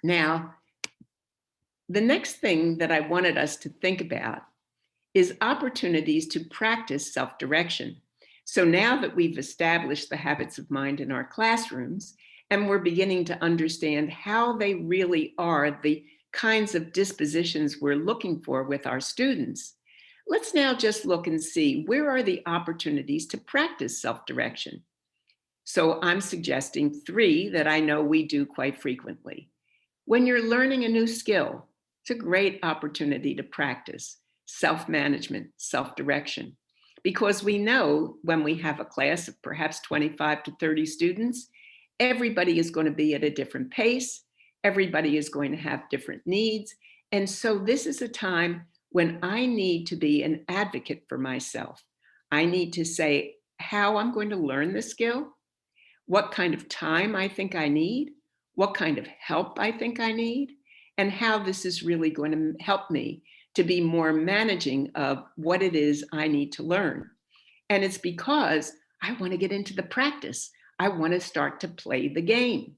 Now, the next thing that I wanted us to think about is opportunities to practice self-direction. So now that we've established the habits of mind in our classrooms, and we're beginning to understand how they really are the kinds of dispositions we're looking for with our students, let's now just look and see where are the opportunities to practice self-direction. So I'm suggesting 3 that I know we do quite frequently. When you're learning a new skill, it's a great opportunity to practice self-management, self-direction, because we know when we have a class of perhaps 25 to 30 students, everybody is going to be at a different pace. Everybody is going to have different needs. And so this is a time when I need to be an advocate for myself. I need to say how I'm going to learn the skill, what kind of time I think I need, what kind of help I think I need, and how this is really going to help me to be more managing of what it is I need to learn. And it's because I want to get into the practice. I want to start to play the game.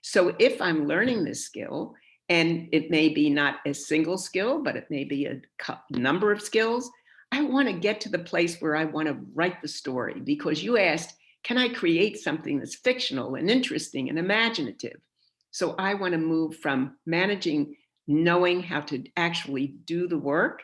So if I'm learning this skill, and it may be not a single skill, but it may be a number of skills, I want to get to the place where I want to write the story, because you asked, can I create something that's fictional and interesting and imaginative? So I want to move from managing, knowing how to actually do the work,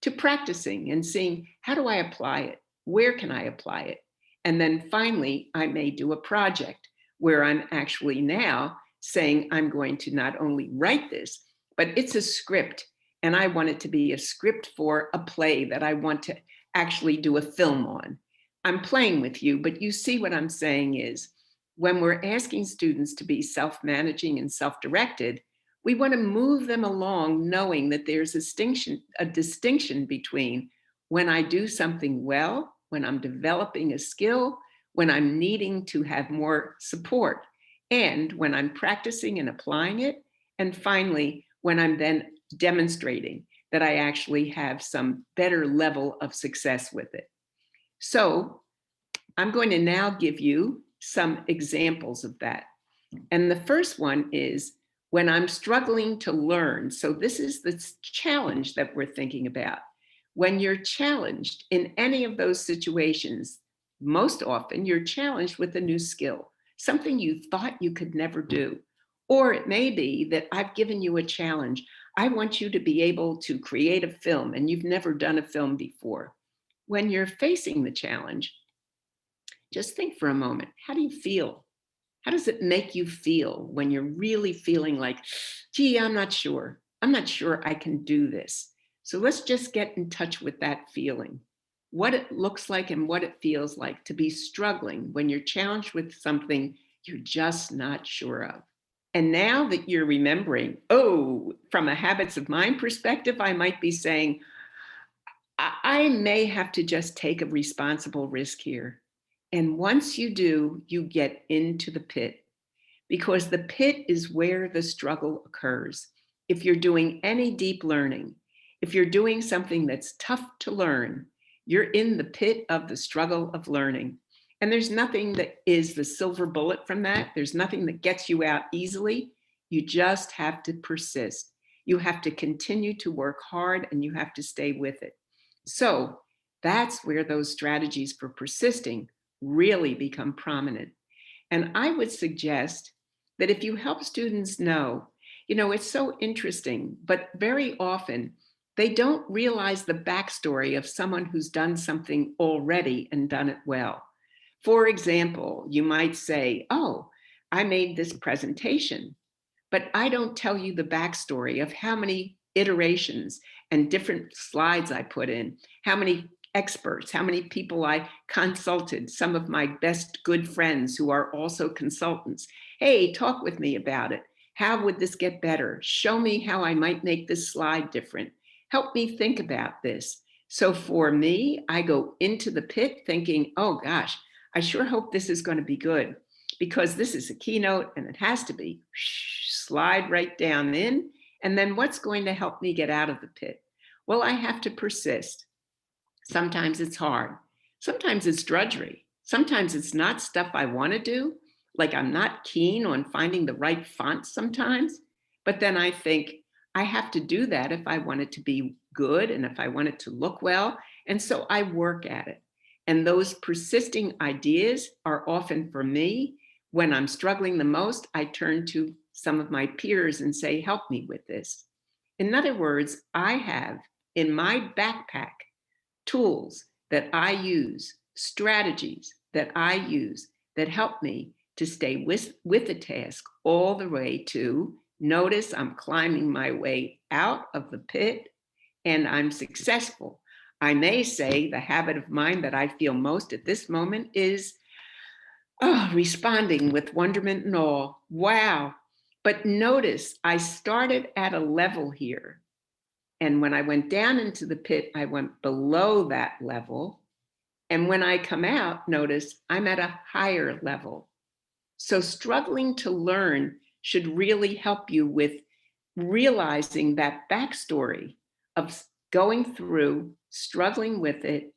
to practicing and seeing, how do I apply it? Where can I apply it? And then finally, I may do a project where I'm actually now saying I'm going to not only write this, but it's a script. And I want it to be a script for a play that I want to actually do a film on. I'm playing with you, but you see what I'm saying is, when we're asking students to be self-managing and self-directed, we want to move them along knowing that there's a distinction between when I do something well, when I'm developing a skill, when I'm needing to have more support, and when I'm practicing and applying it, and finally, when I'm then demonstrating that I actually have some better level of success with it. So I'm going to now give you some examples of that. And the first one is when I'm struggling to learn. So this is the challenge that we're thinking about. When you're challenged in any of those situations, most often you're challenged with a new skill, something you thought you could never do. Or it may be that I've given you a challenge. I want you to be able to create a film and you've never done a film before. When you're facing the challenge, just think for a moment, how do you feel? How does it make you feel when you're really feeling like, gee, I'm not sure. I'm not sure I can do this. So let's just get in touch with that feeling, what it looks like and what it feels like to be struggling when you're challenged with something you're just not sure of. And now that you're remembering, oh, from a habits of mind perspective, I might be saying, I may have to just take a responsible risk here. And once you do, you get into the pit, because the pit is where the struggle occurs. If you're doing any deep learning, if you're doing something that's tough to learn, you're in the pit of the struggle of learning. And there's nothing that is the silver bullet from that. There's nothing that gets you out easily. You just have to persist. You have to continue to work hard and you have to stay with it. So that's where those strategies for persisting really become prominent. And I would suggest that if you help students know, it's so interesting, but very often they don't realize the backstory of someone who's done something already and done it well. For example, you might say, oh, I made this presentation, but I don't tell you the backstory of how many iterations and different slides I put in, how many experts, how many people I consulted, some of my best good friends who are also consultants. Hey, talk with me about it. How would this get better? Show me how I might make this slide different. Help me think about this. So for me, I go into the pit thinking, oh gosh, I sure hope this is going to be good, because this is a keynote and it has to be. Slide right down in. And then what's going to help me get out of the pit? Well, I have to persist. Sometimes it's hard. Sometimes it's drudgery. Sometimes it's not stuff I want to do. Like I'm not keen on finding the right font sometimes. But then I think I have to do that if I want it to be good and if I want it to look well. And so I work at it. And those persisting ideas are often for me. When I'm struggling the most, I turn to some of my peers and say, help me with this. In other words, I have in my backpack tools that I use, strategies that I use that help me to stay with the task all the way to notice I'm climbing my way out of the pit and I'm successful. I may say the habit of mind that I feel most at this moment is responding with wonderment and awe. Wow. But notice I started at a level here. And when I went down into the pit, I went below that level. And when I come out, notice I'm at a higher level. So struggling to learn should really help you with realizing that backstory of going through, struggling with it,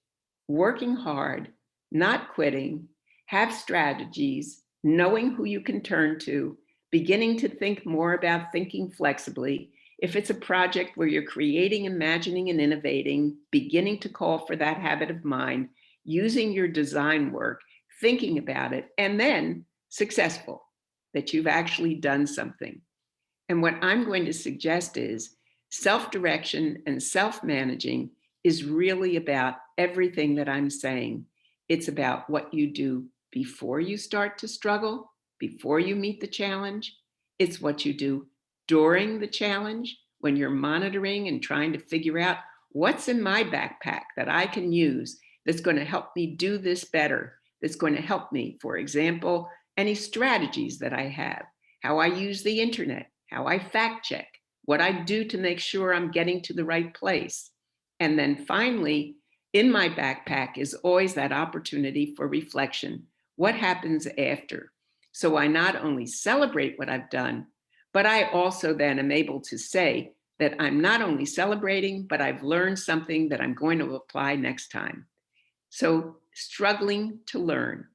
working hard, not quitting, have strategies, knowing who you can turn to, beginning to think more about thinking flexibly. If it's a project where you're creating, imagining, and innovating, beginning to call for that habit of mind, using your design work, thinking about it, and then successful, that you've actually done something. And what I'm going to suggest is self-direction and self-managing is really about everything that I'm saying. It's about what you do before you start to struggle, before you meet the challenge. It's what you do during the challenge when you're monitoring and trying to figure out what's in my backpack that I can use that's going to help me do this better, that's going to help me, for example, any strategies that I have, how I use the internet, how I fact check, what I do to make sure I'm getting to the right place. And then finally, in my backpack is always that opportunity for reflection. What happens after? So I not only celebrate what I've done, but I also then am able to say that I'm not only celebrating, but I've learned something that I'm going to apply next time. So struggling to learn.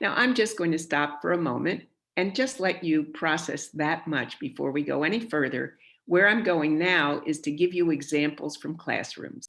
Now I'm just going to stop for a moment and just let you process that much before we go any further. Where I'm going now is to give you examples from classrooms.